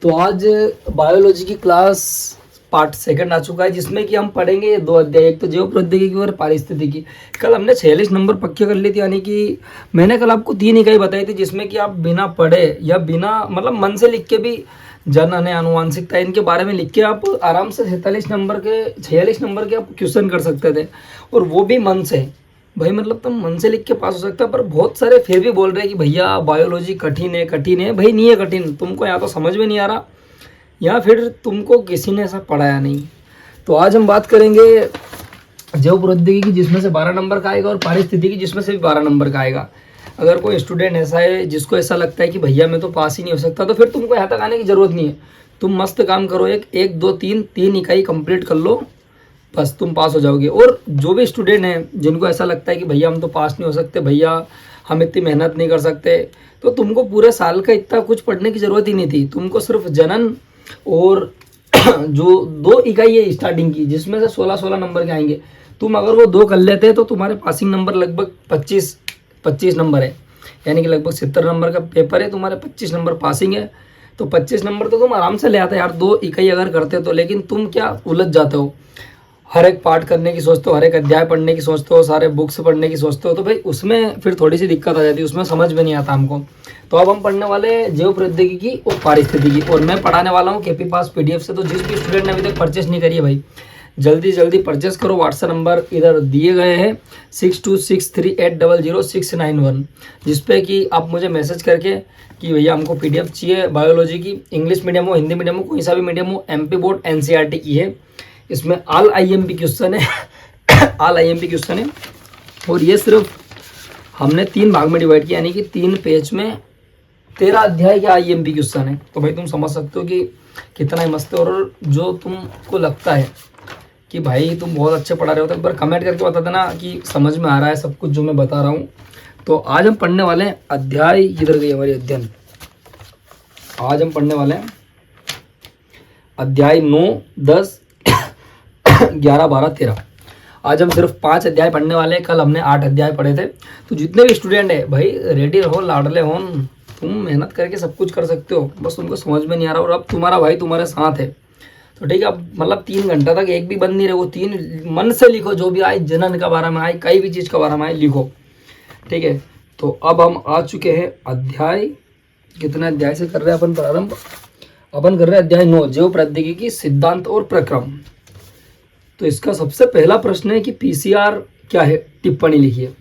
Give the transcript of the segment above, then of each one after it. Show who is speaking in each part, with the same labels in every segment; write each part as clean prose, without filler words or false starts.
Speaker 1: तो आज बायोलॉजी की क्लास पार्ट सेकंड आ चुका है, जिसमें कि हम पढ़ेंगे ये दो अध्याय, एक तो जैव प्रौद्योगिकी और पारिस्थितिकी। कल हमने 46 नंबर पक्के कर ली थी, यानी कि मैंने कल आपको 3 इकाई बताई थी, जिसमें कि आप बिना पढ़े या बिना मतलब मन से लिख के भी जनन है, आनुवांशिकता, इनके बारे में लिख के आप आराम से 46 नंबर के आप क्वेश्चन कर सकते थे, और वो भी मन से। भाई मतलब तुम मन से लिख के पास हो सकता है, पर बहुत सारे फिर भी बोल रहे हैं कि भैया बायोलॉजी कठिन है, कठिन है। भाई नहीं है कठिन, तुमको या तो समझ में नहीं आ रहा या फिर तुमको किसी ने ऐसा पढ़ाया नहीं। तो आज हम बात करेंगे जैव प्रौद्योगिकी, जिसमें से 12 नंबर का आएगा, और पारिस्थितिकी, जिसमें से भी 12 नंबर का आएगा। अगर कोई स्टूडेंट ऐसा है जिसको ऐसा लगता है कि भैया मैं तो पास ही नहीं हो सकता, तो फिर तुमको यहाँ तक आने की ज़रूरत नहीं है। तुम मस्त काम करो, एक दो तीन इकाई कंप्लीट कर लो, बस तुम पास हो जाओगे। और जो भी स्टूडेंट हैं जिनको ऐसा लगता है कि भैया हम तो पास नहीं हो सकते, भैया हम इतनी मेहनत नहीं कर सकते, तो तुमको पूरे साल का इतना कुछ पढ़ने की ज़रूरत ही नहीं थी। तुमको सिर्फ जनन और जो 2 इकाई है स्टार्टिंग की, जिसमें से 16-16 नंबर के आएंगे, तुम अगर वो 2 कर लेते तो तुम्हारे पासिंग नंबर लगभग 25 नंबर है, यानी कि लगभग 70 नंबर का पेपर है, तुम्हारे 25 नंबर पासिंग है। तो 25 नंबर तो तुम आराम से ले आते यार, 2 इकाई अगर करते तो। लेकिन तुम क्या उलझ जाते हो, हर एक पार्ट करने की सोचते हो, हर एक अध्याय पढ़ने की सोचते हो, सारे बुक्स पढ़ने की सोचते हो, तो भाई उसमें फिर थोड़ी सी दिक्कत आ जाती है, उसमें समझ में नहीं आता हमको। तो अब हम पढ़ने वाले हैं जैव प्रौद्योगिकी और पारिस्थितिकी, और मैं पढ़ाने वाला हूँ केपी पास पीडीएफ से। तो जिस भी स्टूडेंट ने अभी तक परचेस नहीं करी है भाई, जल्दी जल्दी परचेस करो। व्हाट्सएप नंबर इधर दिए गए हैं 6263800691, जिसपे कि आप मुझे मैसेज करके कि भैया हमको पीडीएफ चाहिए बायोलॉजी की, इंग्लिश मीडियम हो, हिंदी मीडियम हो, कोई सा भी मीडियम हो, एमपी बोर्ड एनसीईआरटी की है, इसमें ऑल आईएमपी क्वेश्चन है ऑल आईएमपी क्वेश्चन है। और ये सिर्फ हमने 3 भाग में डिवाइड किया, यानी कि 3 पेज में 13 अध्याय के आईएमपी क्वेश्चन है। तो भाई तुम समझ सकते हो कि कितना ही मस्त है। और जो तुमको लगता है कि भाई तुम बहुत अच्छे पढ़ा रहे हो, तो एक बार कमेंट करके बता देना कि समझ में आ रहा है सब कुछ जो मैं बता रहा हूँ। तो आज हम पढ़ने वाले हैं अध्याय, इधर गई हमारी अध्ययन, आज हम पढ़ने वाले हैं अध्याय 9, 10, 11, 12, 13। आज हम सिर्फ 5 अध्याय पढ़ने वाले हैं, कल हमने 8 अध्याय पढ़े थे। तो जितने भी स्टूडेंट है भाई रेडी रहो, लाडले हो, तुम मेहनत करके सब कुछ कर सकते हो, बस तुमको समझ में नहीं आ रहा, और अब तुम्हारा भाई तुम्हारे साथ है। तो ठीक है, अब मतलब 3 घंटा तक एक भी बंद नहीं रहे, वो 3 मन से लिखो, जो भी आए, जनन के बारे में आए, कई भी चीज़ के बारे में आए, लिखो। ठीक है, तो अब हम आ चुके हैं अध्याय, कितने अध्याय से कर रहे हैं अपन प्रारंभ? अपन कर रहे हैं अध्याय 9, जैव प्रौद्योगिकी सिद्धांत और प्रक्रम। तो इसका सबसे पहला प्रश्न है कि पीसीआर क्या है, टिप्पणी लिखिए।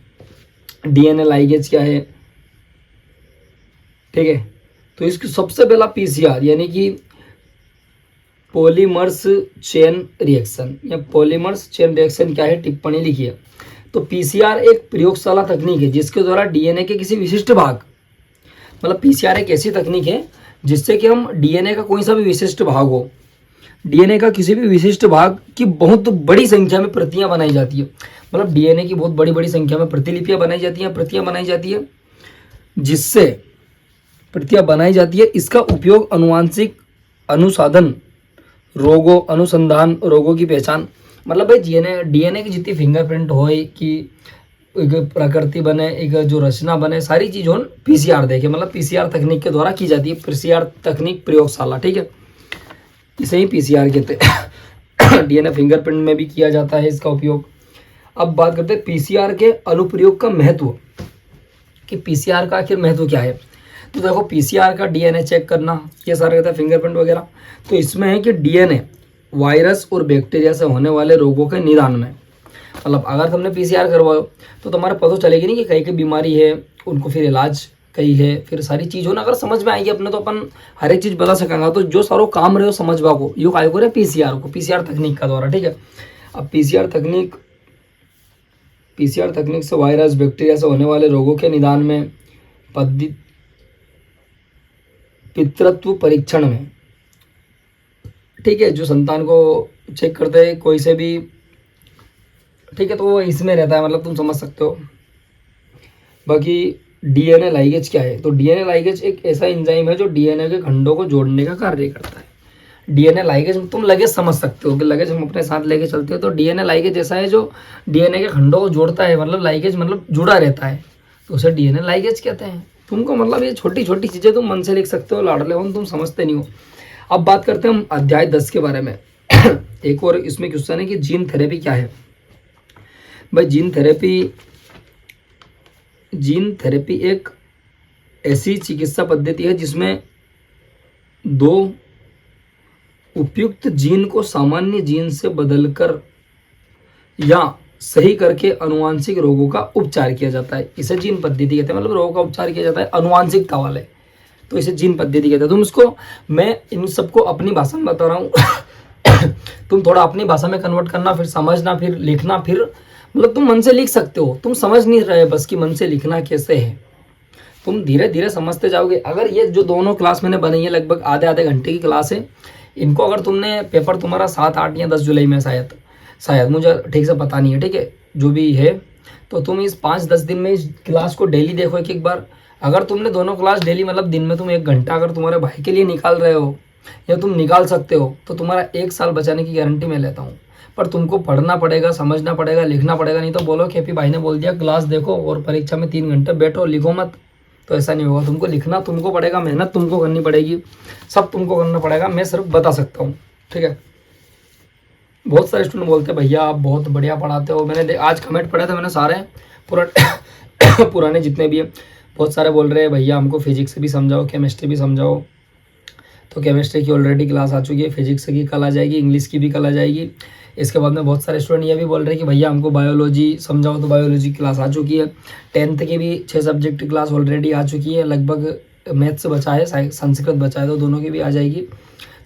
Speaker 1: डीएनए लाइगेज क्या है, ठीक है। तो इसकी सबसे पहला पीसीआर यानी कि पॉलीमर्स चेन रिएक्शन, या पॉलीमर्स चेन रिएक्शन क्या है, टिप्पणी लिखिए। तो पीसीआर एक प्रयोगशाला तकनीक है जिसके द्वारा डीएनए के किसी विशिष्ट भाग, मतलब पीसीआर एक ऐसी तकनीक है जिससे कि हम डीएनए का कोई सा भी विशिष्ट भाग हो, डीएनए का किसी भी विशिष्ट भाग की बहुत बड़ी संख्या में प्रतियां बनाई जाती है, मतलब डीएनए की बहुत बड़ी बड़ी संख्या में प्रतिलिपियां बनाई जाती हैं, प्रतियां बनाई जाती है, जिससे प्रतियां बनाई जाती है। इसका उपयोग अनुवांशिक अनुसाधन, रोगों अनुसंधान, रोगों की पहचान, मतलब भाई डीएनए की जितनी फिंगरप्रिंट हो कि एक प्रकृति बने, एक जो रचना बने, सारी चीज़ हो पीसीआर देखे, मतलब पीसीआर तकनीक के द्वारा की जाती है। पीसीआर तकनीक प्रयोगशाला, ठीक है, इसे ही पीसीआर कहते हैं। डीएनए फिंगरप्रिंट में भी किया जाता है इसका उपयोग। अब बात करते हैं पीसीआर के अनुप्रयोग का महत्व, कि पीसीआर का आखिर महत्व क्या है। तो देखो, पीसीआर का डीएनए चेक करना, ये सारा कहता है फिंगरप्रिंट वगैरह। तो इसमें है कि डीएनए वायरस और बैक्टीरिया से होने वाले रोगों के निदान में, मतलब अगर तुमने पीसीआर करवाओ तो तुम्हारा पता चलेगी नहीं कि कहीं की बीमारी है, उनको फिर इलाज कही है, फिर सारी चीज़ हो ना, अगर समझ में आएगी अपने तो अपन हर एक चीज़ बता सकेंगे। तो जो सारो काम रहे हो समझवा को, यो काय को रहे पीसीआर को, पीसीआर तकनीक का द्वारा, ठीक है। अब पीसीआर तकनीक से वायरस बैक्टीरिया से होने वाले रोगों के निदान में, पितृत्व परीक्षण में, ठीक है, जो संतान को चेक करते हैं कोई से भी, ठीक है, तो वो इसमें रहता है, मतलब तुम समझ सकते हो। बाकी डीएनए लाइगेज क्या है, तो डीएनए लाइगेज एक ऐसा एंजाइम है जो डीएनए के खंडों को जोड़ने का कार्य करता है। डीएनए लाइगेज तुम लगेज समझ सकते हो कि लगेज हम अपने साथ लेके चलते हैं, तो डीएनए लाइगेज ऐसा है जो डीएनए के खंडों को जोड़ता है, मतलब लाइगेज मतलब जुड़ा रहता है, तो उसे डीएनए लाइगेज कहते हैं। तुमको मतलब ये छोटी छोटी चीज़ें तुम मन से लिख सकते हो, लाडले हो, तुम समझते नहीं हो। अब बात करते हैं हम अध्याय 10 के बारे में। एक और इसमें क्वेश्चन है कि जीन थेरेपी क्या है। भाई जीन थेरेपी एक ऐसी चिकित्सा पद्धति है जिसमें दो उपयुक्त जीन को सामान्य जीन से बदलकर या सही करके अनुवांशिक रोगों का उपचार किया जाता है। इसे जीन पद्धति कहते हैं, मतलब रोगों का उपचार किया जाता है अनुवांशिकता वाले, तो इसे जीन पद्धति कहते हैं। तुम इसको, मैं इन सबको अपनी भाषा में बता रहा हूँ। तुम थोड़ा अपनी भाषा में कन्वर्ट करना, फिर समझना, फिर लिखना, फिर मतलब तुम मन से लिख सकते हो, तुम समझ नहीं रहे बस कि मन से लिखना कैसे है, तुम धीरे धीरे समझते जाओगे। अगर ये जो दोनों क्लास मैंने बनाई है, लगभग आधे आधे घंटे की क्लास है, इनको अगर तुमने, पेपर तुम्हारा 7, 8 या 10 जुलाई में शायद मुझे ठीक से पता नहीं है, ठीक है, जो भी है, तो तुम इस 5-10 दिन में इस क्लास को डेली देखो एक बार। अगर तुमने दोनों क्लास डेली, मतलब दिन में तुम 1 घंटा अगर तुम्हारे भाई के लिए निकाल रहे हो या तुम निकाल सकते हो, तो तुम्हारा 1 साल बचाने की गारंटी मैं लेता हूँ। पर तुमको पढ़ना पड़ेगा, समझना पड़ेगा, लिखना पड़ेगा, नहीं तो बोलो कि भाई ने बोल दिया क्लास देखो और परीक्षा में 3 घंटे बैठो लिखो मत, तो ऐसा नहीं होगा। तुमको लिखना तुमको पड़ेगा, मेहनत तुमको करनी पड़ेगी, सब तुमको करना पड़ेगा, मैं सिर्फ बता सकता हूँ, ठीक है। बहुत सारे स्टूडेंट बोलते हैं भैया आप बहुत बढ़िया पढ़ाते हो, मैंने आज कमेंट पढ़े थे मैंने सारे पुराने जितने भी हैं, बहुत सारे बोल रहे हैं भैया हमको फिजिक्स भी समझाओ, केमिस्ट्री भी समझाओ। तो केमिस्ट्री की ऑलरेडी क्लास आ चुकी है, फिजिक्स की कल आ जाएगी, इंग्लिश की भी कल आ जाएगी। इसके बाद में बहुत सारे स्टूडेंट ये भी बोल रहे हैं कि भैया हमको बायोलॉजी समझाओ, तो बायोलॉजी क्लास आ चुकी है। 10th की भी 6 सब्जेक्ट की क्लास ऑलरेडी आ चुकी है, लगभग मैथ्स बचा है, संस्कृत बचा है, तो दोनों की भी आ जाएगी।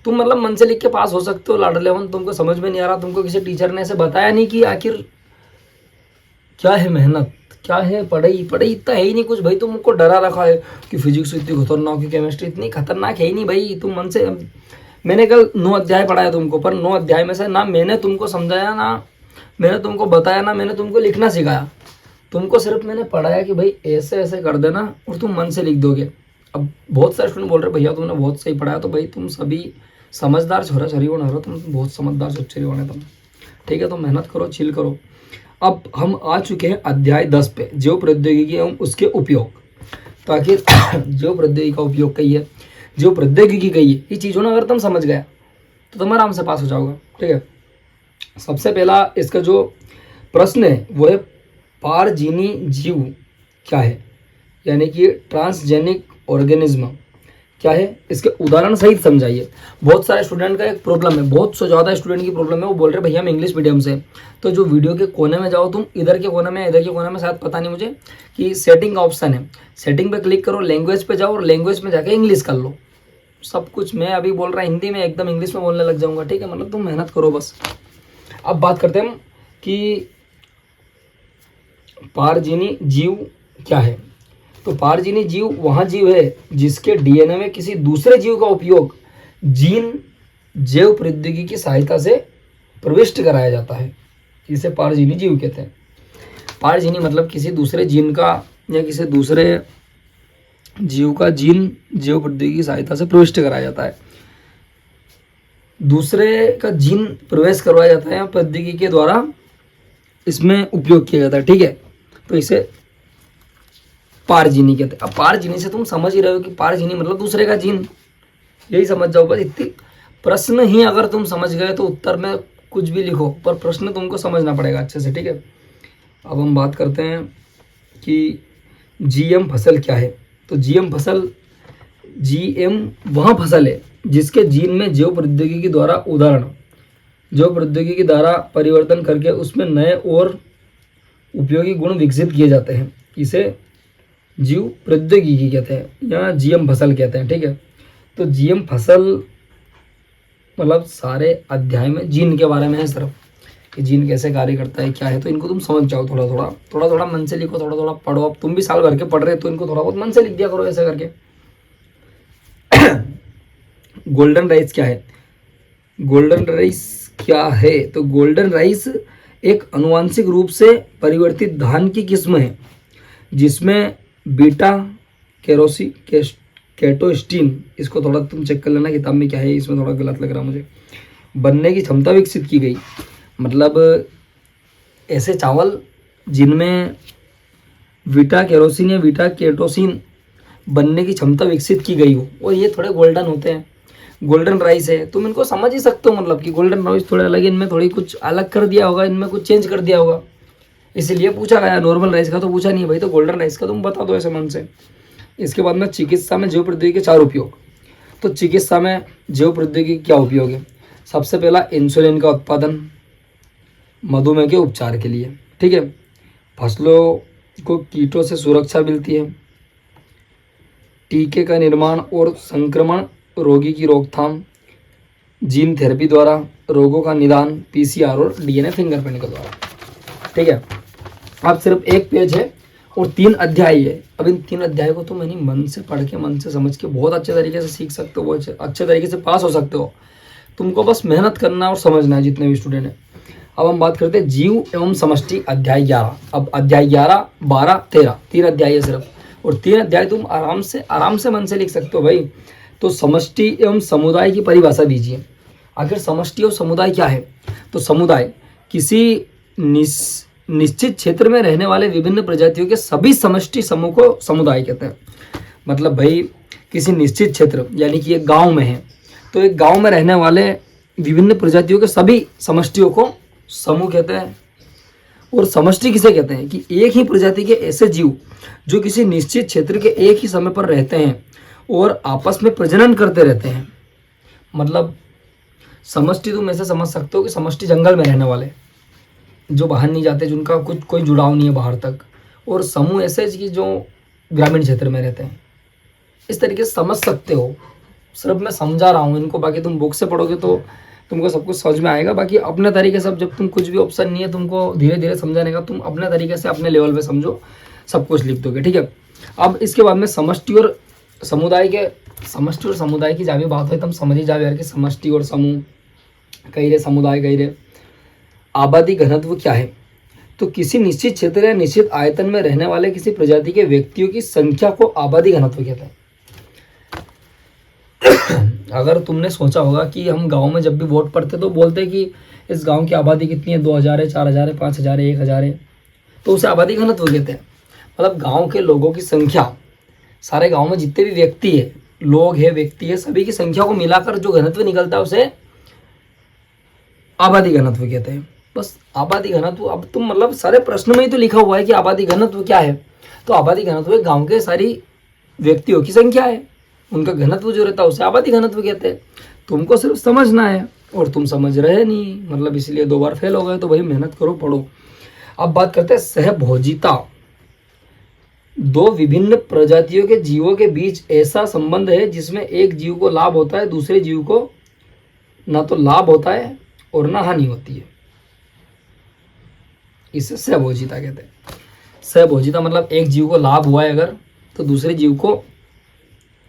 Speaker 1: तुम मतलब मन से लिख के पास हो सकते हो लाडर 11। तुमको समझ में नहीं आ रहा, तुमको किसी टीचर ने ऐसे बताया नहीं कि आखिर क्या है मेहनत, क्या है पढ़ाई इतना है ही नहीं कुछ भाई। तुमको डरा रखा है कि फिजिक्स इतनी खतरनाक है, केमिस्ट्री इतनी खतरनाक है ही नहीं भाई। तुम मन से, मैंने कल 9 अध्याय पढ़ाया तुमको, पर 9 अध्याय में से ना मैंने तुमको समझाया, ना मैंने तुमको बताया, ना मैंने तुमको लिखना सिखाया। तुमको सिर्फ मैंने पढ़ाया कि भाई ऐसे ऐसे कर देना और तुम मन से लिख दोगे। अब बहुत सारे स्टूडेंट बोल रहे भैया तुमने बहुत सही पढ़ाया, तो भाई तुम सभी समझदार छोरा छोरी बना रहे हो, तुम बहुत समझदार छोरी बने तुम, ठीक है। तो मेहनत करो, चिल करो। अब हम आ चुके हैं अध्याय 10 पे, जैव प्रौद्योगिकी एवं उसके उपयोग। तो आखिर जैव प्रौद्योगिकी का उपयोग कही है, जो प्रौद्योगिकी कही है, ये चीज़ों ना अगर तुम समझ गया तो तुम आराम से पास हो जाओगे, ठीक है। सबसे पहला इसका जो प्रश्न है वो है पारजीनी जीव क्या है, यानी कि ट्रांसजेनिक ऑर्गेनिज्म क्या है, इसके उदाहरण सहित समझाइए। बहुत सारे स्टूडेंट का एक प्रॉब्लम है, बहुत से ज़्यादा स्टूडेंट की प्रॉब्लम है, वो बोल रहे भैया हम इंग्लिश मीडियम से। तो जो वीडियो के कोने में जाओ तुम, इधर के कोने में, इधर के कोने में, शायद पता नहीं मुझे, कि सेटिंग का ऑप्शन है, सेटिंग पे क्लिक करो, लैंग्वेज पे जाओ और लैंग्वेज में जाके इंग्लिश कर लो। सब कुछ मैं अभी बोल रहा हिंदी में, एकदम इंग्लिश में बोलने लग जाऊँगा, ठीक है। मतलब तुम मेहनत करो बस। अब बात करते हैं हम कि पारजीनी जीव क्या है। तो पारजीनी जीव वहाँ जीव है जिसके डीएनए में किसी दूसरे जीव का उपयोग जीन जैव प्रौद्योगिकी की सहायता से प्रविष्ट कराया जाता है, इसे पारजीनी जीव कहते हैं। पारजीनी मतलब किसी दूसरे जीन का या किसी दूसरे जीव का जीन जैव प्रौद्योगिकी की सहायता से प्रविष्ट कराया जाता है, दूसरे का जीन प्रवेश करवाया जाता है प्रौद्योगिकी के द्वारा, इसमें उपयोग किया जाता है, ठीक है। तो इसे पारजीनी कहते हैं। अब पारजीनी से तुम समझ ही रहे हो कि पारजीनी मतलब दूसरे का जीन, यही समझ जाओ बस। इतनी प्रश्न ही अगर तुम समझ गए तो उत्तर में कुछ भी लिखो, पर प्रश्न तुमको समझना पड़ेगा अच्छे से, ठीक है। अब हम बात करते हैं कि जीएम फसल क्या है। तो जीएम फसल, जीएम वह फसल है जिसके जीन में जैव प्रौद्योगिकी द्वारा जैव प्रौद्योगिकी द्वारा परिवर्तन करके उसमें नए और उपयोगी गुण विकसित किए जाते हैं, इसे जीव प्रौद्योगिकी कहते हैं या जीएम फसल कहते हैं, ठीक है। तो जीएम फसल मतलब सारे अध्याय में जीन के बारे में है सिर्फ, कि जीन कैसे कार्य करता है, क्या है। तो इनको तुम समझ जाओ, थोड़ा थोड़ा मन से लिखो, थोड़ा थोड़ा पढ़ो। अब तुम भी साल भर के पढ़ रहे हो तो इनको थोड़ा बहुत मन से लिख दिया करो ऐसे करके। गोल्डन राइस क्या है। गोल्डन राइस क्या है, तो गोल्डन राइस एक अनुवांशिक रूप से परिवर्तित धान की किस्म है जिसमें बीटा कैटोस्टीन, इसको थोड़ा तुम चेक कर लेना किताब में क्या है, इसमें थोड़ा गलत लग रहा मुझे, बनने की क्षमता विकसित की गई। मतलब ऐसे चावल जिनमें बीटा कैरोसिन या बीटा कैटोसिन बनने की क्षमता विकसित की गई हो, और ये थोड़े गोल्डन होते हैं। गोल्डन राइस है, तुम इनको समझ ही सकते हो, मतलब कि गोल्डन राइस थोड़ा अलग है, इनमें थोड़ी कुछ अलग कर दिया होगा, इनमें कुछ चेंज कर दिया होगा, इसीलिए पूछा गया। नॉर्मल राइस का तो पूछा नहीं भाई, तो गोल्डन राइस का तुम बता दो ऐसे मन से। इसके बाद में चिकित्सा में जैव प्रौद्योगिकी के 4 उपयोग। तो चिकित्सा में जैव प्रौद्योगिकी क्या उपयोग है? सबसे पहला इंसुलिन का उत्पादन, मधुमेह के उपचार के लिए, ठीक है। फसलों को कीटों से सुरक्षा मिलती है, टीके का निर्माण और संक्रमण, रोगी की रोकथाम, जीन थेरेपी द्वारा रोगों का निदान, पीसीआर और डीएनए फिंगरप्रिंट के द्वारा, ठीक है। अब सिर्फ एक पेज है और 3 अध्याय है। अब इन 3 अध्याय को तुम यानी मन से पढ़ के, मन से समझ के बहुत अच्छे तरीके से सीख सकते हो, बहुत अच्छे तरीके से पास हो सकते हो। तुमको बस मेहनत करना और समझना है, जितने भी स्टूडेंट हैं। अब हम बात करते हैं जीव एवं समष्टि, अध्याय 11। अब अध्याय 11, 12, 13 3 अध्याय है सिर्फ, और 3 अध्याय तुम आराम से मन से लिख सकते हो भाई। तो समष्टि एवं समुदाय की परिभाषा दीजिए। आखिर समष्टि और समुदाय क्या है? तो समुदाय किसी निश्चित क्षेत्र में रहने वाले विभिन्न प्रजातियों के सभी समष्टि समूह को समुदाय कहते हैं। मतलब भाई किसी निश्चित क्षेत्र, यानी कि एक गांव में है, तो एक गांव में रहने वाले विभिन्न प्रजातियों के सभी समष्टियों को समूह कहते हैं। और समष्टि किसे कहते हैं? कि एक ही प्रजाति के ऐसे जीव जो किसी निश्चित क्षेत्र के एक ही समय पर रहते हैं और आपस में प्रजनन करते रहते हैं। मतलब समष्टि तुम ऐसे समझ सकते हो कि समष्टि जंगल में रहने वाले जो बाहर नहीं जाते, जिनका कुछ कोई जुड़ाव नहीं है बाहर तक, और समूह ऐसे कि जो ग्रामीण क्षेत्र में रहते हैं। इस तरीके से समझ सकते हो। सिर्फ मैं समझा रहा हूँ इनको, बाकी तुम बुक से पढ़ोगे तो तुमको सब कुछ समझ में आएगा। बाकी अपने तरीके से, जब तुम कुछ भी ऑप्शन नहीं है तुमको धीरे धीरे समझाने का, तुम अपने तरीके से अपने लेवल पे समझो, सब कुछ लिख दोगे, ठीक है। अब इसके बाद में समष्टि और समुदाय की जहाँ भी बात है तुम समझ ही जाओ यार कि समष्टि और समूह कही रहे, समुदाय कही रहे। आबादी घनत्व क्या है? तो किसी निश्चित क्षेत्र या निश्चित आयतन में रहने वाले किसी प्रजाति के व्यक्तियों की संख्या को आबादी घनत्व कहते हैं। अगर तुमने सोचा होगा कि हम गांव में जब भी वोट पड़ते तो बोलते कि इस गांव की आबादी कितनी है, 2000 है, 4000 है, 5000 है, 1000 है, तो उसे आबादी घनत्व कहते हैं। मतलब गांव के लोगों की संख्या, सारे गांव में जितने भी व्यक्ति है, लोग है, व्यक्ति है, सभी की संख्या को मिलाकर जो घनत्व निकलता है उसे आबादी घनत्व कहते हैं। बस आबादी घनत्व। अब तुम मतलब सारे प्रश्न में ही तो लिखा हुआ है कि आबादी घनत्व क्या है। तो आबादी घनत्व गांव के सारी व्यक्तियों की संख्या है, उनका घनत्व जो रहता है उसे आबादी घनत्व कहते हैं। तुमको सिर्फ समझना है और तुम समझ रहे नहीं, मतलब इसलिए 2 बार फेल हो गए। तो भाई मेहनत करो, पढ़ो। अब बात करते हैं सहभोजिता। 2 विभिन्न प्रजातियों के जीवों के बीच ऐसा संबंध है जिसमें एक जीव को लाभ होता है, दूसरे जीव को ना तो लाभ होता है और ना हानि होती है। इसे सहभोजिता कहते हैं। सहभोजिता मतलब एक जीव को लाभ हुआ है अगर, तो दूसरे जीव को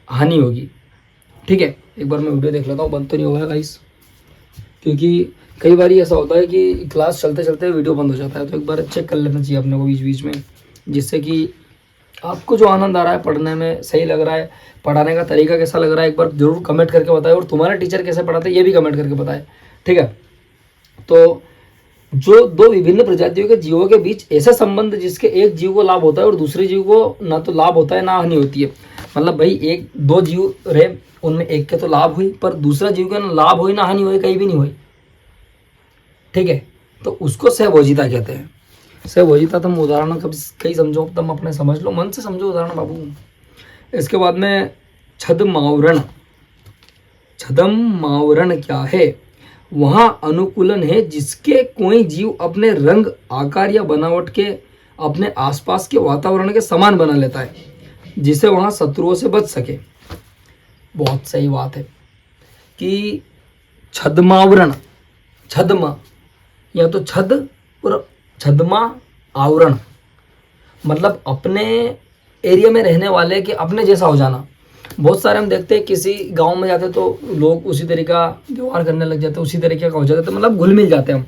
Speaker 1: हानि होगी, ठीक है। एक बार मैं वीडियो देख लेता हूँ, बंद तो नहीं हुआ गाइस, क्योंकि कई बार ऐसा होता है कि क्लास चलते चलते वीडियो बंद हो जाता है। तो एक बार चेक कर लेना चाहिए अपने को बीच बीच में, जिससे कि आपको जो आनंद आ रहा है पढ़ने में, सही लग रहा है, पढ़ाने का तरीका कैसा लग रहा है, एक बार जरूर कमेंट करके बताएं। और तुम्हारा टीचर कैसे पढ़ाते हैं ये भी कमेंट करके बताएं, ठीक है। तो जो 2 विभिन्न प्रजातियों के जीवों के बीच ऐसा संबंध जिसके एक जीव को लाभ होता है और दूसरे जीव को ना तो लाभ होता है ना हानि होती है। मतलब भाई 2 जीव रहे, उनमें एक के तो लाभ हुई, पर दूसरा जीव का ना लाभ हुई ना हानि हुई, कहीं भी नहीं हुई, ठीक है। तो उसको सहभोजिता कहते हैं। सहभोजिता तुम उदाहरण कहीं समझो, तुम अपने समझ लो, मन से समझो उदाहरण बाबू। इसके बाद में छद्मावरण। छद्मावरण क्या है? वहाँ अनुकूलन है जिसके कोई जीव अपने रंग, आकार या बनावट के अपने आसपास के वातावरण के समान बना लेता है, जिसे वहाँ शत्रुओं से बच सके। बहुत सही बात है कि छद्मावरण, छद्म या तो छद और छद्मा आवरण, मतलब अपने एरिया में रहने वाले के अपने जैसा हो जाना। बहुत सारे हम देखते हैं किसी गांव में जाते तो लोग उसी तरीका व्यवहार करने लग जाते, उसी तरीके का हो जाते, तो मतलब घुल मिल जाते हैं हम,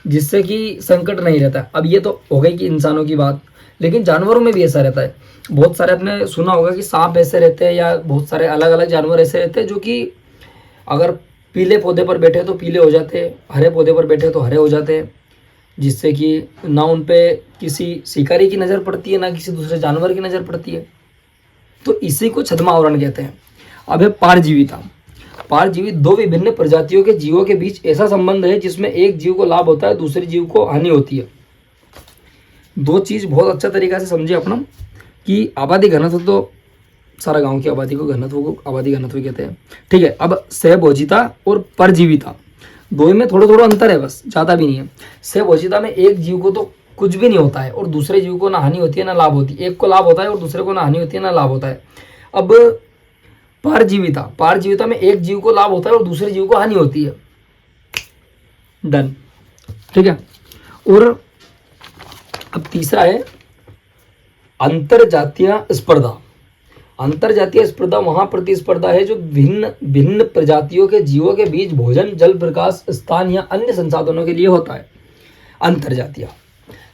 Speaker 1: जिससे कि संकट नहीं रहता। अब ये तो हो गई कि इंसानों की बात, लेकिन जानवरों में भी ऐसा रहता है। बहुत सारे आपने सुना होगा कि सांप ऐसे रहते हैं, या बहुत सारे अलग अलग जानवर ऐसे रहते हैं जो कि अगर पीले पौधे पर बैठे तो पीले हो जाते हैं, हरे पौधे पर बैठे तो हरे हो जाते हैं, जिससे कि ना उन पे किसी शिकारी की नज़र पड़ती है ना किसी दूसरे जानवर की नज़र पड़ती है। तो इसी को छद्मावरण कहते हैं। अब है पारजीविता। पारजीवी दो विभिन्न प्रजातियों के जीवों के बीच ऐसा संबंध है जिसमें एक जीव को लाभ होता है, दूसरे जीव को हानि होती है। दो चीज बहुत अच्छा तरीका से समझे अपना कि आबादी घनत्व, तो सारा गांव की आबादी को घनत्व को आबादी घनत्व कहते हैं, ठीक है। अब सहभोजिता और परजीविता, दो में थोड़ा थोड़ा अंतर है, बस ज़्यादा भी नहीं है। सहभोजिता में एक जीव को तो कुछ भी नहीं होता है और दूसरे जीव को ना हानि होती है ना लाभ होती है, एक को लाभ होता है और दूसरे को ना हानि होती है ना लाभ होता है। अब पारजीविता, पारजीविता में एक जीव को लाभ होता है और दूसरे जीव को हानि होती है। डन, ठीक है। और अब तीसरा है अंतरजातीय स्पर्धा। अंतरजातीय स्पर्धा वहां प्रतिस्पर्धा है जो भिन्न भिन्न प्रजातियों के जीवों के बीच भोजन, जल, प्रकाश, स्थान या अन्य संसाधनों के लिए होता है। अंतरजातीय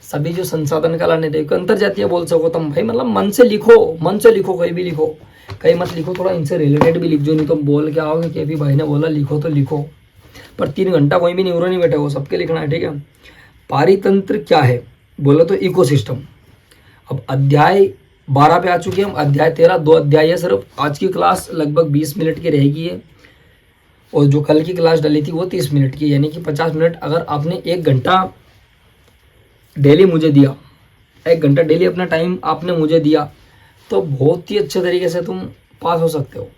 Speaker 1: सभी जो संसाधन का लाने देखो अंतरजातीय बोल सको तुम भाई, मतलब मन से लिखो, मन से लिखो, कहीं भी लिखो, कहीं मत लिखो, थोड़ा इनसे रिलेटेड भी लिख जो, नहीं तो बोल के आओगे कि अभी भाई ने बोला लिखो तो लिखो, पर 3 घंटा कोई भी न्यूरो नहीं बैठे, वो सबके लिखना है, ठीक है। पारितंत्र क्या है बोलो तो इकोसिस्टम। अब अध्याय 12 पे आ चुके हैं हम, अध्याय 13, 2 अध्याय है सिर्फ। आज की क्लास लगभग 20 मिनट की रहेगी है और जो कल की क्लास डली थी वो 30 मिनट की, यानी कि 50 मिनट। अगर आपने 1 घंटा डेली मुझे दिया, 1 घंटा डेली अपना टाइम आपने मुझे दिया, तो बहुत ही अच्छे तरीके से तुम पास हो सकते हो।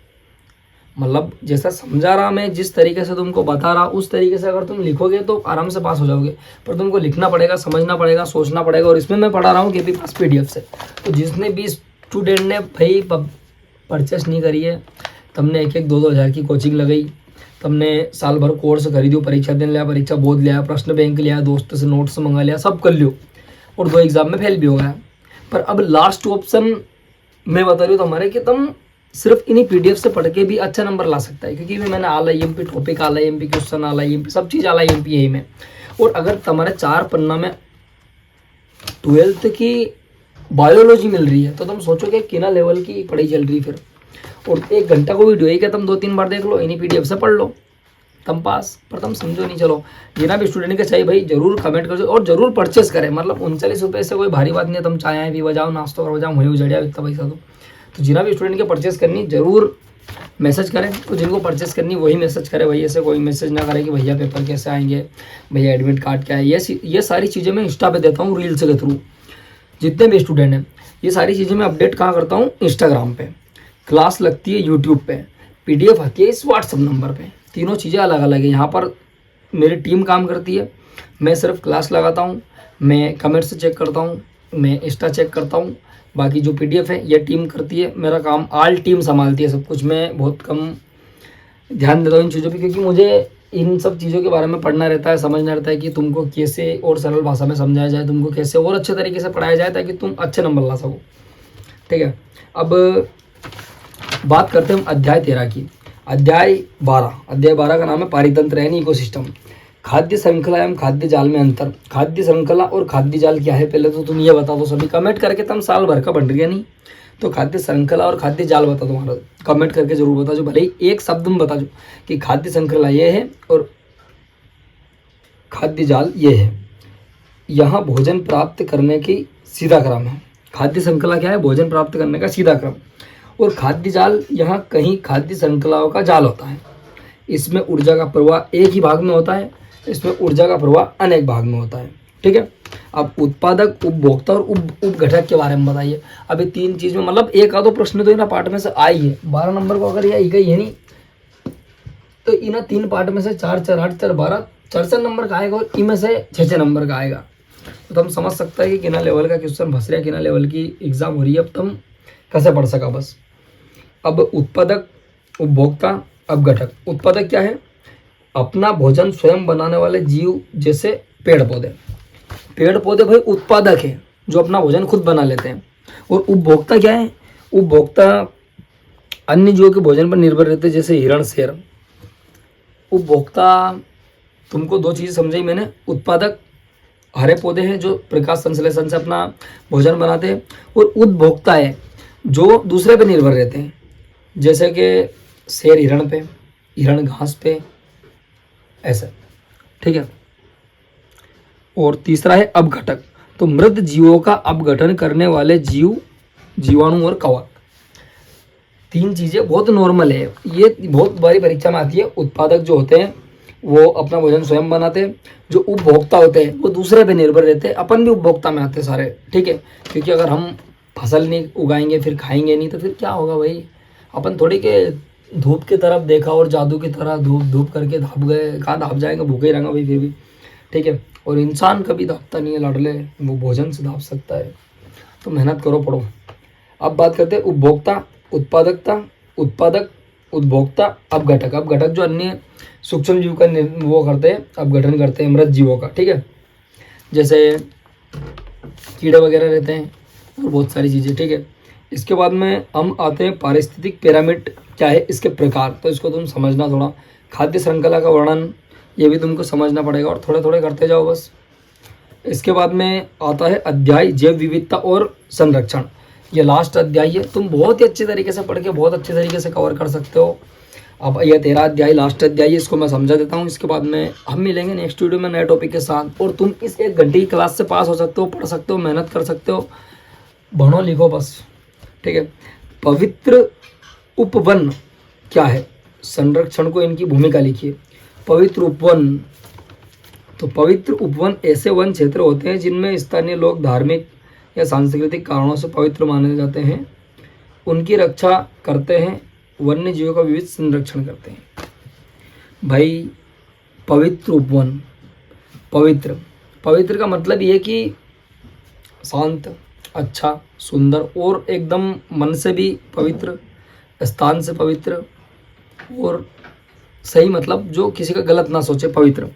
Speaker 1: मतलब जैसा समझा रहा मैं, जिस तरीके से तुमको बता रहा, उस तरीके से अगर तुम लिखोगे तो आराम से पास हो जाओगे। पर तुमको लिखना पड़ेगा, समझना पड़ेगा, सोचना पड़ेगा। और इसमें मैं पढ़ा रहा हूँ केपी पास PDF से। तो जिसने भी स्टूडेंट ने भाई परचेस नहीं करी है, तुमने 1-1, 2-2 हज़ार की कोचिंग लगाई, तुमने साल भर कोर्स खरीदो, परीक्षा देने लिया, परीक्षा बोध लिया, प्रश्न बैंक लिया, दोस्त से नोट्स मंगा लिया, सब कर लियो और 2 एग्जाम में फेल भी हो गया। पर अब लास्ट ऑप्शन मैं बता रही हूँ तुम्हारे कि तुम सिर्फ इन्हीं PDF से पढ़ के भी अच्छा नंबर ला सकता है, क्योंकि मैंने आल IMP टॉपिक, आल IMP क्वेश्चन, आल IMP सब चीज़, आल IMP यही में। और अगर तुम्हारे 4 पन्ना में 12th की बायोलॉजी मिल रही है तो तुम सोचोगे किना लेवल की पढ़ाई चल रही फिर। और 1 घंटा को वीडियो ही क्या तुम 2-3 बार देख लो, इन्हीं PDF से पढ़ लो, तुम पास। पर तुम समझो नहीं। चलो जितना भी स्टूडेंट का चाहिए भाई जरूर कमेंट कर और जरूर परचेस करें। मतलब 39 रुपये से कोई भारी बात नहीं है, तुम चाय भी बजाओ, नाश्ता करो, जाओ, वही उजड़िया इतना पैसा तो जितना भी स्टूडेंट के परचेस करनी जरूर मैसेज करें। तो जिनको परचेस करनी वही मैसेज करें, भैया से कोई मैसेज ना करे कि भैया पेपर कैसे आएंगे, भैया एडमिट कार्ड क्या है। ये सारी चीज़ें मैं इंस्टा पे देता हूँ रील्स के थ्रू। जितने भी स्टूडेंट हैं ये सारी चीज़ें मैं अपडेट कहाँ करता हूँ, इंस्टाग्राम पे। क्लास लगती है यूट्यूब पे, PDF आती है इस व्हाट्सअप नंबर पे। तीनों चीज़ें अलग अलग है। यहाँ पर मेरी टीम काम करती है, मैं सिर्फ क्लास लगाता हूँ, मैं कमेंट्स चेक करता हूँ, मैं इंस्टा चेक करता हूँ, बाकी जो PDF है ये टीम करती है। मेरा काम ऑल टीम संभालती है सब कुछ। मैं बहुत कम ध्यान देता हूँ इन चीज़ों पे, क्योंकि मुझे इन सब चीज़ों के बारे में पढ़ना रहता है, समझना रहता है कि तुमको कैसे और सरल भाषा में समझाया जाए, तुमको कैसे और अच्छे तरीके से पढ़ाया जाए ताकि तुम अच्छे नंबर ला सको, ठीक है। अब बात करते हैं हम अध्याय 13 की। अध्याय 12 का नाम है पारितंत्र यानी इकोसिस्टम। खाद्य श्रृंखला एवं खाद्य जाल में अंतर। खाद्य श्रृंखला और खाद्य जाल क्या है पहले तो तुम ये बता दो सभी, कमेंट करके। तुम साल भर का बन गया नहीं तो खाद्य श्रृंखला और खाद्य जाल बता दो, तुम्हारा कमेंट करके जरूर बता दो। भले ही एक शब्द में बता दो कि खाद्य श्रृंखला ये है और खाद्य जाल ये है। यहाँ भोजन प्राप्त करने की सीधा क्रम है। खाद्य श्रृंखला क्या है, भोजन प्राप्त करने का सीधा क्रम। और खाद्य जाल यहाँ कहीं खाद्य श्रृंखलाओं का जाल होता है। इसमें ऊर्जा का प्रवाह एक ही भाग में होता है, इसमें ऊर्जा का प्रवाह अनेक भाग में होता है, ठीक है। अब उत्पादक, उपभोक्ता और उपघटक के बारे में बताइए। अभी 3 चीज में मतलब एक आधो प्रश्न तो इन पार्ट में से आई है। 12 नंबर को अगर यह गई है नहीं तो इन 3 पार्ट में से 4, 4, 8, 4, 12, 4 नंबर का आएगा और इनमें से 6 नंबर का आएगा। तो तुम समझ सकता है कि कितना लेवल का क्वेश्चन फंस रहा है, कितना लेवल की एग्जाम हो रही है। अब तुम कैसे पढ़ सका बस। अब उत्पादक, उपभोक्ता, अपघटक। उत्पादक क्या है, अपना भोजन स्वयं बनाने वाले जीव जैसे पेड़ पौधे। पेड़ पौधे भाई उत्पादक है जो अपना भोजन खुद बना लेते हैं। और उपभोक्ता क्या है, उपभोक्ता अन्य जीवों के भोजन पर निर्भर रहते हैं जैसे हिरण, शेर। उपभोक्ता तुमको 2 चीज़ समझाई मैंने। उत्पादक हरे पौधे हैं जो प्रकाश संश्लेषण से अपना भोजन बनाते हैं, और उपभोक्ता है जो दूसरे पे निर्भर रहते हैं जैसे कि शेर हिरण पे, हिरण घास पे, ऐसा, ठीक है। और तीसरा है अपघटक। तो मृत जीवों का अपघटन करने वाले जीव, जीवाणु और कवक। तीन चीज़ें बहुत नॉर्मल है, ये बहुत बड़ी परीक्षा में आती है। उत्पादक जो होते हैं वो अपना भोजन स्वयं बनाते हैं, जो उपभोक्ता होते हैं वो दूसरे पे निर्भर रहते हैं। अपन भी उपभोक्ता में आते हैं सारे, ठीक है, क्योंकि अगर हम फसल नहीं उगाएंगे फिर खाएंगे नहीं तो फिर क्या होगा भाई। अपन थोड़ी के धूप की तरफ देखा और जादू की तरह धूप धूप करके धाप गए, कहाँ धाप जाएंगे, भूखे ही रहेंगे भाई फिर भी, ठीक है। और इंसान कभी धापता नहीं है लाडले, वो भोजन से धाप सकता है। तो मेहनत करो, पढ़ो। अब बात करते हैं उपभोक्ता, उत्पादकता, उत्पादक, उपभोक्ता, अपघटक। अपघटक जो अन्य सूक्ष्म जीव का वो करते हैं, अपघटन करते हैं मृत जीवों का, ठीक है, जैसे कीड़े वगैरह रहते हैं और बहुत सारी चीज़ें, ठीक है। इसके बाद में हम आते हैं पारिस्थितिक पिरामिड क्या है, इसके प्रकार। तो इसको तुम समझना थोड़ा। खाद्य श्रृंखला का वर्णन ये भी तुमको समझना पड़ेगा और थोड़े थोड़े करते जाओ बस। इसके बाद में आता है अध्याय जैव विविधता और संरक्षण। ये लास्ट अध्याय है, तुम बहुत ही अच्छे तरीके से पढ़ के बहुत अच्छे तरीके से कवर कर सकते हो। अब यह 13 अध्याय लास्ट अध्याय है, इसको मैं समझा देता हूँ। इसके बाद में हम मिलेंगे नेक्स्ट वीडियो में नए टॉपिक के साथ। और तुम इस 1 घंटे की क्लास से पास हो सकते हो, पढ़ सकते हो, मेहनत कर सकते हो, पढ़ो लिखो बस, ठीक है। पवित्र उपवन क्या है, संरक्षण को इनकी भूमिका लिखिए। पवित्र उपवन, तो पवित्र उपवन ऐसे वन क्षेत्र होते हैं जिनमें स्थानीय लोग धार्मिक या सांस्कृतिक कारणों से पवित्र माने जाते हैं, उनकी रक्षा करते हैं, वन्य जीवों का विविध संरक्षण करते हैं। भाई पवित्र उपवन, पवित्र, पवित्र का मतलब ये कि शांत, अच्छा, सुंदर और एकदम मन से भी पवित्र, स्थान से पवित्र और सही, मतलब जो किसी का गलत ना सोचे, पवित्र,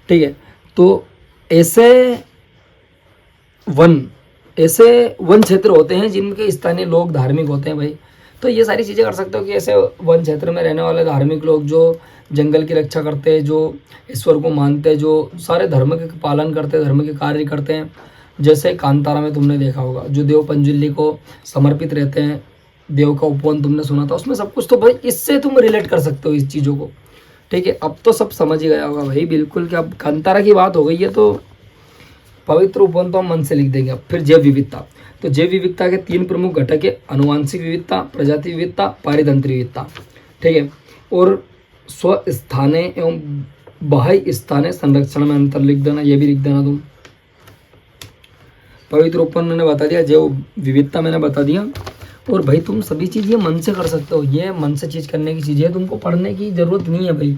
Speaker 1: ठीक है। तो ऐसे वन क्षेत्र होते हैं जिनके स्थानीय लोग धार्मिक होते हैं भाई। तो ये सारी चीज़ें कर सकते हो कि ऐसे वन क्षेत्र में रहने वाले धार्मिक लोग जो जंगल की रक्षा करते हैं, जो ईश्वर को मानते हैं, जो सारे धर्म के पालन करते हैं, धर्म के कार्य करते हैं। जैसे कांतारा में तुमने देखा होगा, जो देव पंजुली को समर्पित रहते हैं, देव का उपवन तुमने सुना था, उसमें सब कुछ। तो भाई इससे तुम रिलेट कर सकते हो इस चीज़ों को, ठीक है। अब तो सब समझ ही गया होगा भाई बिल्कुल कि अब कांतारा की बात हो गई है तो पवित्र उपवन तो हम मन से लिख देंगे। अब फिर जैव विविधता, तो जैव विविधता के 3 प्रमुख घटक है, अनुवांशिक विविधता, प्रजाति विविधता, पारितंत्र विविधता, ठीक है। और स्वस्थाने एवं बाह्य स्थाने संरक्षण में अंतर लिख देना, ये भी लिख देना तुम। पवित्र उपवन मैंने बता दिया, जैव विविधता मैंने बता दिया। और भाई तुम सभी चीज़ ये मन से कर सकते हो, ये मन से चीज़ करने की चीज़ है, तुमको पढ़ने की ज़रूरत नहीं है भाई।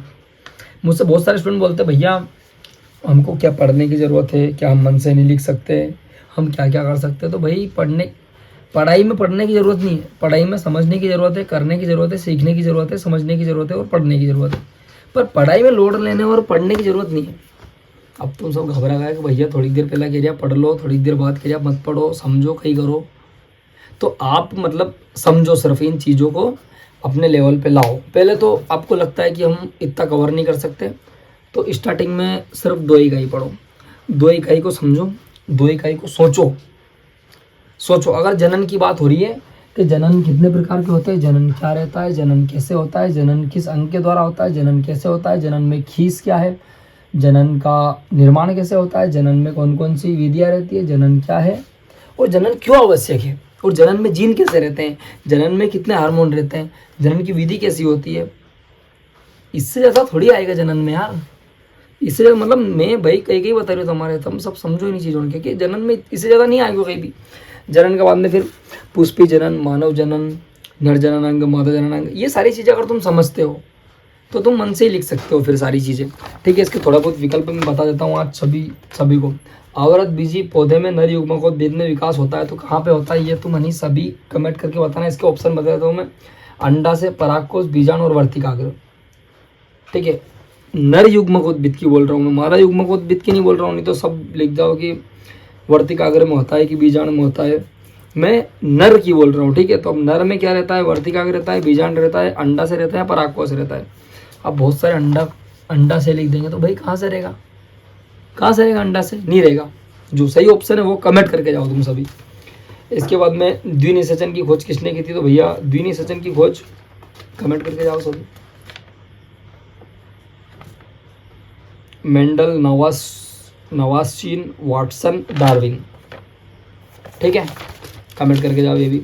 Speaker 1: मुझसे बहुत सारे स्टूडेंट बोलते हैं भैया हमको क्या पढ़ने की ज़रूरत है, क्या हम मन से नहीं लिख सकते, हम क्या क्या कर सकते हैं। तो भाई पढ़ाई में पढ़ने की ज़रूरत नहीं है, पढ़ाई में समझने की ज़रूरत है, करने की ज़रूरत है, सीखने की ज़रूरत है, समझने की ज़रूरत है और पढ़ने की ज़रूरत है। पर पढ़ाई में लोड लेने और पढ़ने की ज़रूरत नहीं है। अब तुम सब घबरा गए कि भैया थोड़ी देर पहले कह रहा पढ़ लो, थोड़ी देर बाद कह रहा मत पढ़ो, समझो कहीं करो। तो आप मतलब समझो, सिर्फ इन चीज़ों को अपने लेवल पे लाओ। पहले तो आपको लगता है कि हम इतना कवर नहीं कर सकते, तो स्टार्टिंग में सिर्फ 2 इकाई पढ़ो, 2 इकाई को समझो, 2 इकाई को सोचो। अगर जनन की बात हो रही है कि जनन कितने प्रकार के होते हैं, जनन क्या रहता है, जनन कैसे होता है, जनन किस अंग के द्वारा होता है, जनन कैसे होता है, जनन में खीस क्या है, जनन का निर्माण कैसे होता है, जनन में कौन कौन सी विधियाँ रहती है, जनन क्या है और जनन क्यों आवश्यक है, और जनन में जीन कैसे रहते हैं, जनन में कितने हार्मोन रहते हैं, जनन की विधि कैसी होती है। इससे ज़्यादा थोड़ी आएगा जनन में यार। इससे मतलब मैं भाई कहीं बता रही हूँ तुम्हारे, तुम सब समझो नहीं चीज़ों के कि जनन में इससे ज़्यादा नहीं आएगा कहीं भी। जनन के बाद में फिर पुष्पी जनन, मानव जनन, नर जननांग, मादा जननांग, ये सारी चीज़ें अगर तुम समझते हो तो तुम मन से ही लिख सकते हो फिर सारी चीज़ें, ठीक है। इसके थोड़ा बहुत विकल्प मैं बता देता हूँ आज सभी को। आवृत बीजी पौधे में नर युग्मकोद्भिद में विकास होता है, तो कहाँ पे होता है ये तुम हनी सभी कमेंट करके बताना। इसके ऑप्शन बता देता हूँ मैं, अंडा से, परागकोश, बीजाणु और वर्तिकाग्र, ठीक है। नर युग्मकोद्भिद की बोल रहा हूँ मैं, मादा युग्मकोद्भिद की नहीं बोल रहा हूँ, नहीं तो सब लिख जाओ कि वर्तिकाग्र में होता है कि बीजाणु में होता है। मैं नर की बोल रहा हूँ, ठीक है। तो अब नर में क्या रहता है, वर्तिकाग्र रहता है, बीजाणु रहता है, अंडा से रहता है, परागकोश रहता है। अब बहुत सारे अंडा से लिख देंगे तो भाई कहाँ से रहेगा, अंडा से नहीं रहेगा। जो सही ऑप्शन है वो कमेंट करके जाओ तुम सभी। इसके बाद में द्विनिषेचन की खोज किसने की थी, तो भैया द्विनिषेचन की खोज कमेंट करके जाओ सभी। मेंडल, नवास्चीन, वाटसन, डार्विन, ठीक है, कमेंट करके जाओ ये भी।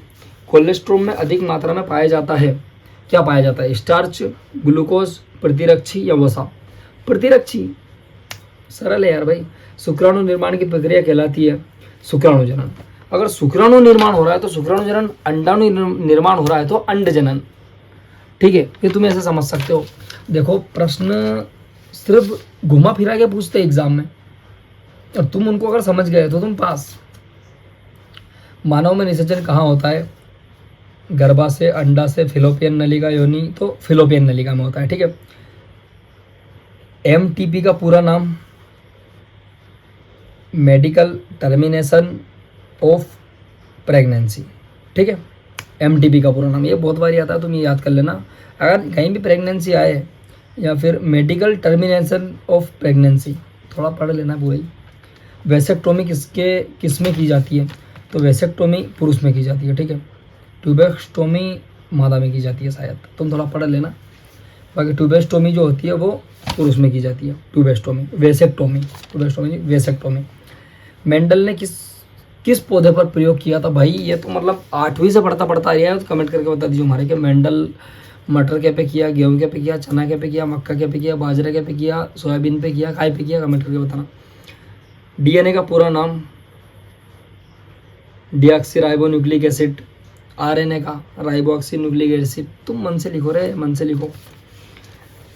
Speaker 1: कोलेस्ट्रॉल में अधिक मात्रा में पाया जाता है? क्या पाया जाता है? स्टार्च, ग्लूकोज, प्रतिरक्षी या वसा? प्रतिरक्षी, सरल है यार भाई। शुक्राणु निर्माण की प्रक्रिया कहलाती है शुक्राणु जनन। अगर शुक्राणु निर्माण हो रहा है तो शुक्राणु जनन, अंडाणु निर्माण हो रहा है तो अंड जनन। ठीक है, ये तुम ऐसे समझ सकते हो। देखो प्रश्न सिर्फ घुमा फिरा के पूछते एग्जाम में, और तुम उनको अगर समझ गए तो तुम पास। मानव में निषेचन कहाँ होता है? गर्भाशय, अंडा से, फिलोपियन नलिका, योनि, तो फिलोपियन नलिका में होता है। ठीक है। एमटीपी का पूरा नाम? Medical termination of pregnancy. ठीक है, एमटीपी का पूरा नाम, ये बहुत बार आता है, तुम ये याद कर लेना। अगर कहीं भी प्रेगनेंसी आए या फिर मेडिकल टर्मिनेशन ऑफ प्रेगनेंसी, थोड़ा पढ़ लेना पूरा ही। वैसेक्टोमी किस में की जाती है? तो वैसेक्टोमी पुरुष में की जाती है। ठीक है। ट्यूबेक्टोमी मादा में की जाती है शायद, तुम थोड़ा पढ़ लेना। बाकी ट्यूबेक्टोमी जो होती है वो पुरुष में की जाती है। Tubectomy, vasectomy. मेंडल ने किस पौधे पर प्रयोग किया था? भाई ये तो मतलब 8वीं से पढ़ता आ रहा है, तो कमेंट करके बता दीजिए हमारे कि मेंडल मटर के पे किया, गेहूं के पे किया, चना के पे किया, मक्का के पे किया, बाजरे के पे किया, सोयाबीन पे किया, काय पे किया? कमेंट करके बताना। डीएनए का पूरा नाम? Deoxyribonucleic acid. आरएनए का? राइबोऑक्सी न्यूक्लिक एसिड। तुम मन से लिखो रे, मन से लिखो।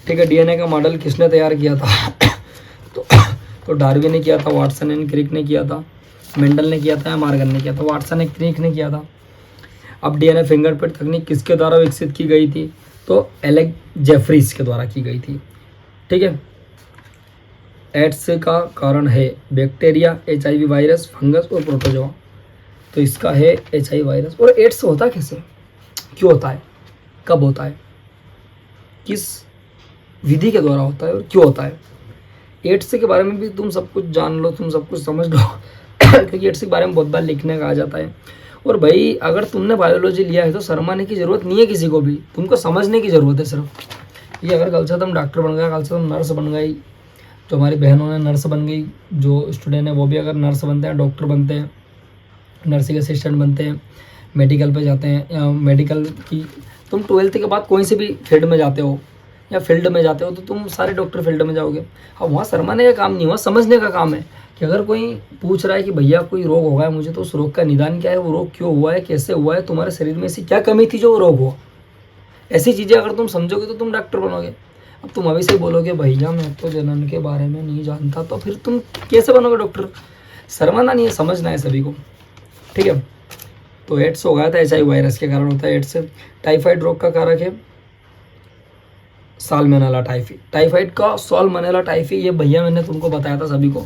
Speaker 1: ठीक है। डीएनए का मॉडल किसने तैयार किया था? तो डार्विन ने किया था, वाटसन एंड क्रिक ने किया था, मेंडल ने किया था या मार्गन ने किया था? वाटसन एंड क्रिक ने किया था। अब डीएनए फिंगरप्रिंट तकनीक किसके द्वारा विकसित की गई थी? तो एलेक्स जेफरीज के द्वारा की गई थी। ठीक है। एड्स का कारण है बैक्टीरिया, एचआईवी वायरस, फंगस और प्रोटोजोआ। तो इसका है एचआईवी वायरस। और एड्स होता कैसे, क्यों होता है, कब होता है, किस विधि के द्वारा होता है और क्यों होता है? एड्स के बारे में भी तुम सब कुछ जान लो, तुम सब कुछ समझ लो क्योंकि एड्स के बारे में बहुत बार लिखने का आ जाता है। और भाई अगर तुमने बायोलॉजी लिया है तो शर्माने की ज़रूरत नहीं है किसी को भी, तुमको समझने की ज़रूरत है सिर्फ। ये अगर कल से तुम डॉक्टर बन गए, कल से तुम नर्स बन गई, जो हमारी बहनों ने नर्स बन गई, जो स्टूडेंट है वो भी अगर नर्स बनते हैं, डॉक्टर बनते हैं, नर्सिंग असिस्टेंट बनते हैं, मेडिकल पे जाते हैं, या मेडिकल की तुम 12th के बाद कोई से भी फील्ड में जाते हो या फील्ड में जाते हो तो तुम सारे डॉक्टर फील्ड में जाओगे। अब वहाँ शर्माने का काम नहीं, वहाँ समझने का काम है कि अगर कोई पूछ रहा है कि भैया कोई रोग हो गया मुझे, तो उस रोग का निदान क्या है, वो रोग क्यों हुआ है, कैसे हुआ है, तुम्हारे शरीर में ऐसी क्या कमी थी जो वो रोग हुआ। ऐसी चीज़ें अगर तुम समझोगे तो तुम डॉक्टर बनोगे। अब तुम अभी से बोलोगे भैया मैं तो जनन के बारे में नहीं जानता, तो फिर तुम कैसे बनोगे डॉक्टर? शर्माना नहीं है, समझना है सभी को। ठीक है। तो एड्स हो गया था एचआईवी वायरस के कारण होता है एड्स। टाइफाइड रोग का कारक है साल्मोनेला टाइफी। टाइफाइड का साल्मोनेला टाइफी, ये भैया मैंने तुमको बताया था सभी को,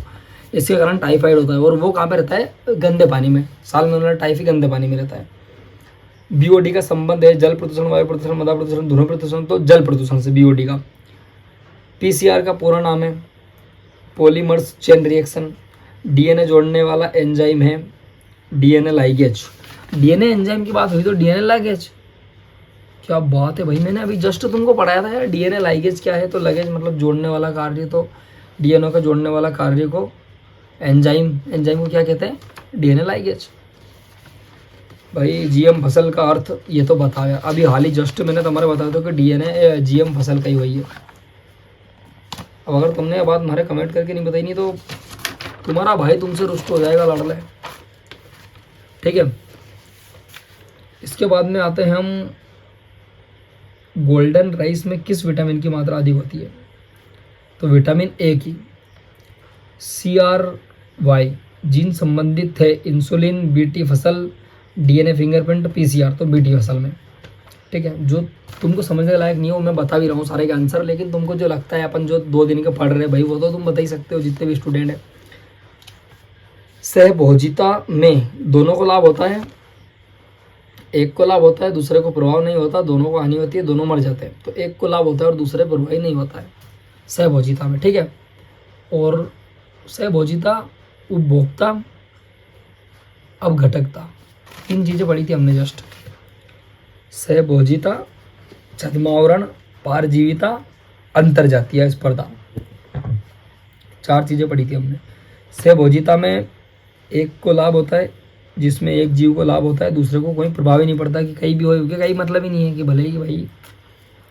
Speaker 1: इसके कारण टाइफाइड होता है। और वो कहाँ पे रहता है? गंदे पानी में। साल्मोनेला टाइफी गंदे पानी में रहता है। बीओडी का संबंध है जल प्रदूषण, वायु प्रदूषण, मृदा प्रदूषण, ध्वनि प्रदूषण, तो जल प्रदूषण से बीओडी का। पीसीआर का पूरा नाम है पॉलीमर्स चेन रिएक्शन। डीएनए जोड़ने वाला एंजाइम है डीएनए लाइगेज। डीएनए एंजाइम की बात हुई तो डीएनए लाइगेज, क्या बात है भाई, मैंने अभी जस्ट तुमको पढ़ाया था यार डीएनए लाइगेज क्या है। तो लगेज मतलब जोड़ने वाला कार्य, तो डीएनए का जोड़ने वाला कार्य को एंजाइम को क्या कहते हैं? DNA ligase. भाई जीएम फसल का अर्थ ये तो बताया अभी हाल ही जस्ट मैंने तुम्हारे बताया था कि डीएनए जीएम फसल का ही वही है। अब अगर तुमने ये बात हमारे कमेंट करके नहीं बताई नहीं तो तुम्हारा भाई तुमसे रुष्ट हो जाएगा, लड़ ले। ठीक है। इसके बाद में आते हैं हम गोल्डन राइस में किस विटामिन की मात्रा अधिक होती है? तो विटामिन ए की। CRY जीन संबंधित है इंसुलिन, बीटी फसल, डीएनए फिंगरप्रिंट, पीसीआर, तो बीटी फसल में। ठीक है। जो तुमको समझने लायक नहीं हो मैं बता भी रहा हूँ सारे के आंसर, लेकिन तुमको जो लगता है अपन जो 2 दिन के पढ़ रहे हैं भाई वो तो तुम बता ही सकते हो जितने भी स्टूडेंट हैं। सहभोजिता में दोनों को लाभ होता है, एक को लाभ होता है दूसरे को प्रभाव नहीं होता, दोनों को हानि होती है, दोनों मर जाते हैं। तो एक को लाभ होता है और दूसरे प्रभावी नहीं होता है सहभोजिता में। ठीक है। और सहभोजिता, उपभोक्ता, अपघटकता, 3 चीज़ें पढ़ी थी हमने जस्ट। सहभोजिता, छद्मावरण, पारजीविता, अंतरजातीय स्पर्धा, 4 चीज़ें पढ़ी थी हमने। सहभोजिता में एक को लाभ होता है जिसमें एक जीव को लाभ होता है, दूसरे को कोई प्रभाव ही नहीं पड़ता कि कहीं भी हो गया, कहीं मतलब ही नहीं है कि भले ही भाई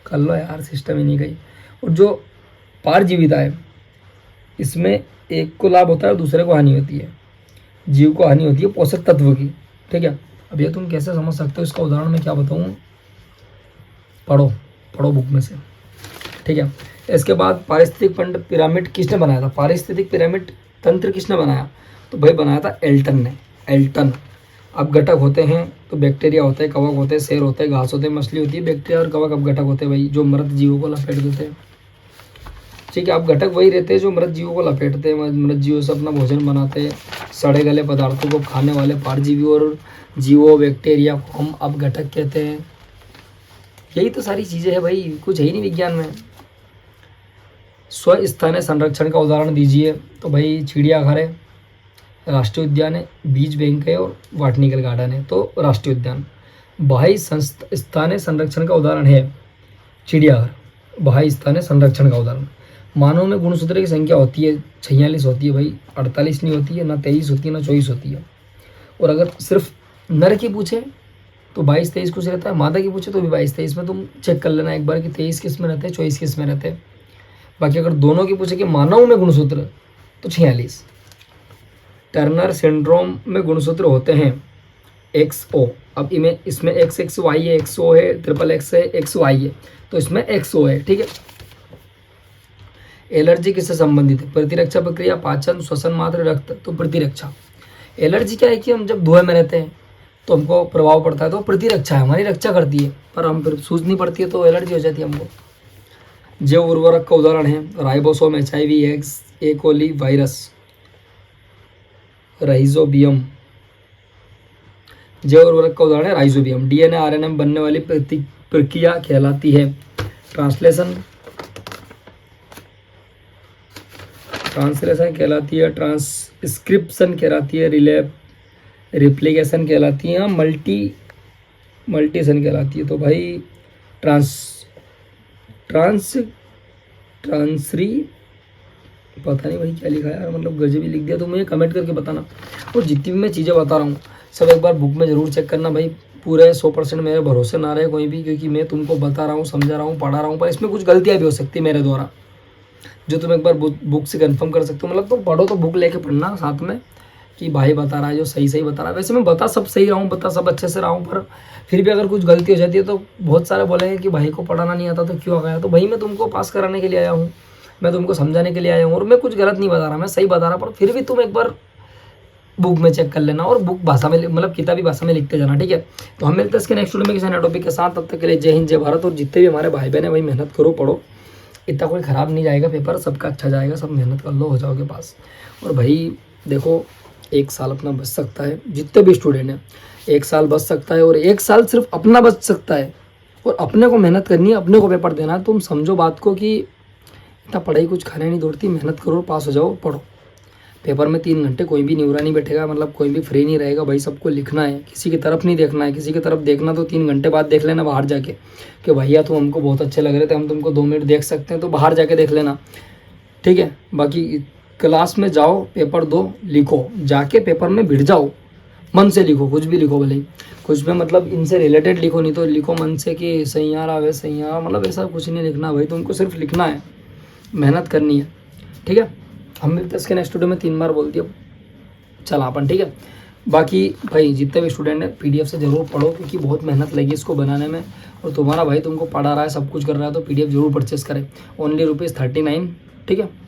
Speaker 1: कर लो यार, सिस्टम ही नहीं कहीं। और जो पारजीविता है, इसमें एक को लाभ होता है और दूसरे को हानि होती है, जीव को हानि होती है पोषक तत्व की, ठीक है। अब ये तुम कैसे समझ सकते हो, इसका उदाहरण मैं क्या बताऊँ, पढ़ो पढ़ो बुक में से, ठीक है। इसके बाद पारिस्थितिक फंड पिरामिड किसने बनाया था, पारिस्थितिक पिरामिड तंत्र किसने बनाया, तो भाई बनाया था एल्टन ने, एल्टन। अब घटक होते हैं तो बैक्टीरिया होते हैं, कवक होते हैं, शेर होते हैं, घास होते हैं, मछली होती है, बैक्टीरिया और कवक अब घटक होते हैं भाई, जो मृत जीवों को लपेट देते हैं, ठीक है। अब घटक वही रहते हैं जो मृत जीवों को लपेटते हैं, मृत जीवों से अपना भोजन बनाते हैं, सड़े गले पदार्थों को खाने वाले पारजीवियों और जीवों बैक्टीरिया को हम अब घटक कहते हैं। यही तो सारी चीज़ें हैं भाई, कुछ है ही नहीं विज्ञान में। स्वस्थानीय संरक्षण का उदाहरण दीजिए, तो भाई चिड़ियाघर है, राष्ट्रीय उद्यान है, बीज बैंक है और बॉटनिकल गार्डन है, तो राष्ट्रीय उद्यान। बाह्य स्थानीय संरक्षण का उदाहरण है चिड़ियाघर, बाह्य स्थानीय संरक्षण का उदाहरण। मानव में गुणसूत्र की संख्या होती है 46 होती है भाई, 48 नहीं होती है, ना 23 होती है, ना 24 होती है। और अगर सिर्फ नर की पूछे तो 22-23 कुछ रहता है, मादा की पूछे तो भी 22-23 में तुम चेक कर लेना एक बार कि 23 किस में रहते हैं, 24 किस में रहते हैं। बाकी अगर दोनों की पूछे कि मानव में गुणसूत्र तो 46। टर्नर सिंड्रोम में गुणसूत्र होते हैं XO। अब इसमें XXY है, XO है, XXX है, XY है, तो इसमें XO है, ठीक है। एलर्जी किससे संबंधित है, प्रतिरक्षा प्रक्रिया, पाचन, श्वसन मात्र, रक्त, तो प्रतिरक्षा। एलर्जी क्या है कि हम जब धुएं में रहते हैं तो हमको प्रभाव पड़ता है, तो प्रतिरक्षा है, हमारी रक्षा करती है, पर हम फिर सूझनी पड़ती है तो एलर्जी हो जाती है हमको। जैव उर्वरक का उदाहरण है राइबोसोम, HIV, एग्स, ए कोली वायरस, राइजोबियम। जैव उर्वरक का उदाहरण है राइजोबियम। DNA RNA बनने वाली प्रक्रिया कहलाती है ट्रांसलेशन कहलाती है, ट्रांसक्रिप्शन कहलाती है, रिप्लिकेशन कहलाती है, मल्टीशन कहलाती है। तो भाई ट्रांसरी पता नहीं भाई क्या लिखा है यार, मतलब गजब ही लिख दिया, तो मुझे कमेंट करके बताना। और जितनी भी मैं चीज़ें बता रहा हूँ सब एक बार बुक में ज़रूर चेक करना भाई, पूरे 100% मेरे भरोसे ना रहे कोई भी, क्योंकि मैं तुमको बता रहा हूँ, समझा रहा हूँ, पढ़ा रहा हूँ, पर इसमें कुछ गलतियाँ भी हो सकती है मेरे द्वारा, जो तुम एक बार बुक से कंफर्म कर सकते हो। मतलब तुम पढ़ो तो बुक लेके पढ़ना साथ में कि भाई बता रहा है जो सही सही बता रहा है। वैसे मैं बता सब सही रहा हूँ, बता सब अच्छे से रहा हूँ, पर फिर भी अगर कुछ गलती हो जाती है तो बहुत सारे बोलेंगे कि भाई को पढ़ाना नहीं आता तो क्यों आ गया। तो भाई मैं तुमको पास कराने के लिए आया हूँ, मैं तुमको समझाने के लिए आया हूँ, और मैं कुछ गलत नहीं बता रहा, मैं सही बता रहा, पर फिर भी तुम एक बार बुक में चेक कर लेना और बुक भाषा में मतलब किताबी भाषा में लिखते जाना, ठीक है। तो हम मिलते हैं इसके नेक्स्ट वीडियो में किसी नए टॉपिक के साथ। तब तक के लिए जय हिंद, जय भारत। और जितने भी हमारे भाई बहन है भाई मेहनत करो, पढ़ो, इतना कोई ख़राब नहीं जाएगा पेपर, सबका अच्छा जाएगा, सब मेहनत कर लो, हो जाओगे पास। और भाई देखो 1 साल अपना बच सकता है, जितने भी स्टूडेंट हैं 1 साल बच सकता है, और 1 साल सिर्फ अपना बच सकता है, और अपने को मेहनत करनी है, अपने को पेपर देना है। तुम समझो बात को कि इतना पढ़ाई कुछ खाने नहीं दौड़ती, मेहनत करो, पास हो जाओ, पढ़ो। पेपर में 3 घंटे कोई भी न्यूरा नहीं बैठेगा, मतलब कोई भी फ्री नहीं रहेगा भाई, सबको लिखना है, किसी की तरफ नहीं देखना है। किसी की तरफ देखना तो 3 घंटे बाद देख लेना बाहर जाके कि भैया तुम हमको बहुत अच्छे लग रहे थे, हम तुमको 2 मिनट देख सकते हैं, तो बाहर जाके देख लेना, ठीक है। बाकी क्लास में जाओ, पेपर दो, लिखो, जाके पेपर में भिड़ जाओ, मन से लिखो, कुछ भी लिखो, भले कुछ भी मतलब इनसे रिलेटेड लिखो, नहीं तो लिखो मन से कि सही आ रहा, वैसे सही आ रहा, मतलब ऐसा कुछ नहीं लिखना भाई, तुमको सिर्फ लिखना है, मेहनत करनी है, ठीक है। हम मिलते हैं इसके नेक्स्ट वीडियो में, 3 बार बोल दिया चल अपन, ठीक है। बाकी भाई जितने भी स्टूडेंट हैं PDF से ज़रूर पढ़ो, क्योंकि बहुत मेहनत लगी इसको बनाने में, और तुम्हारा भाई तुमको पढ़ा रहा है, सब कुछ कर रहा है, तो PDF ज़रूर परचेस करें, ओनली ₹39, ठीक है।